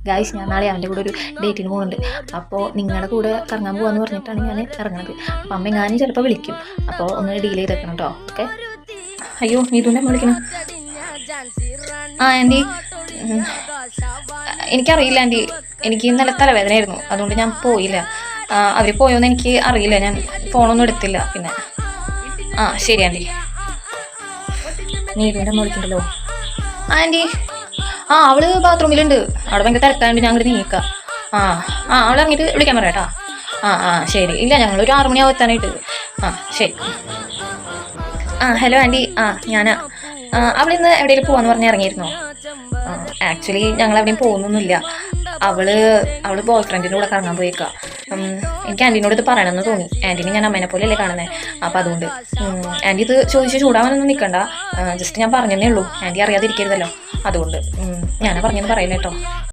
Guys ഞാൻ നാളെ അവൻ്റെ കൂടെ ഒരു ഡേറ്റിന് പോകുന്നുണ്ട്. അപ്പോൾ നിങ്ങളുടെ കൂടെ കറങ്ങാൻ പോകാമെന്ന് പറഞ്ഞിട്ടാണ് ഞാൻ ഇറങ്ങുന്നത്. അപ്പം അമ്മ ഞാനും ചിലപ്പോൾ വിളിക്കും. അപ്പോൾ ഒന്ന് ഡീൽ ചെയ്തേക്കണം കേട്ടോ. ഓക്കെ. അയ്യോ നീതുൻ്റെ അമ്മ വിളിക്കണം. ആ ആൻറ്റി, എനിക്കറിയില്ല ആൻറ്റി, എനിക്ക് ഇന്നലെ തലവേദനയായിരുന്നു, അതുകൊണ്ട് ഞാൻ പോയില്ല. അവർ പോയോന്ന് എനിക്ക് അറിയില്ല, ഞാൻ ഫോണൊന്നും എടുത്തില്ല. പിന്നെ ശരി ആൻറ്റി. നീതുൻ്റെ അമ്മ വിളിക്കണ്ടല്ലോ. ആൻറ്റി, അവള് ബാത്റൂമിലുണ്ട്, അവിടെ ഭയങ്കര തിരക്കായതുകൊണ്ട് ഞാൻ അങ്ങോട്ട് നീക്കാം. അവൾ ഇറങ്ങിയിട്ട് വിളിക്കാൻ പറയാം കേട്ടോ. ശരി. ഇല്ല, ഞങ്ങളൊരു 6 മണിയാവും എത്താനായിട്ട്. ശരി. Hello aunty. ഞാനാ. അവളിന്ന് എവിടെയെങ്കിലും പോവാന്ന് പറഞ്ഞ് ഇറങ്ങിയിരുന്നോ? ആക്ച്വലി ഞങ്ങൾ എവിടെയും പോകുന്നൊന്നുമില്ല. അവള് ബോയ് ഫ്രണ്ടിൻ്റെ കൂടെ കറങ്ങാൻ പോയേക്കുക. എനിക്ക് ആൻറ്റീനോട് ഇത് പറയണമെന്ന് തോന്നി. ആൻറ്റീനെ ഞാൻ അമ്മേനെ പോലെയല്ലേ കാണുന്നത്. അപ്പം അതുകൊണ്ട് ആൻറ്റി ഇത് ചോദിച്ച് ചൂടാവാനൊന്നും നിൽക്കണ്ട. ജസ്റ്റ് ഞാൻ പറഞ്ഞതേ ഉള്ളൂ, ആൻറ്റി അറിയാതിരിക്കരുതല്ലോ. അതുകൊണ്ട് ഞാനാ പറഞ്ഞെന്ന് പറയില്ല കേട്ടോ.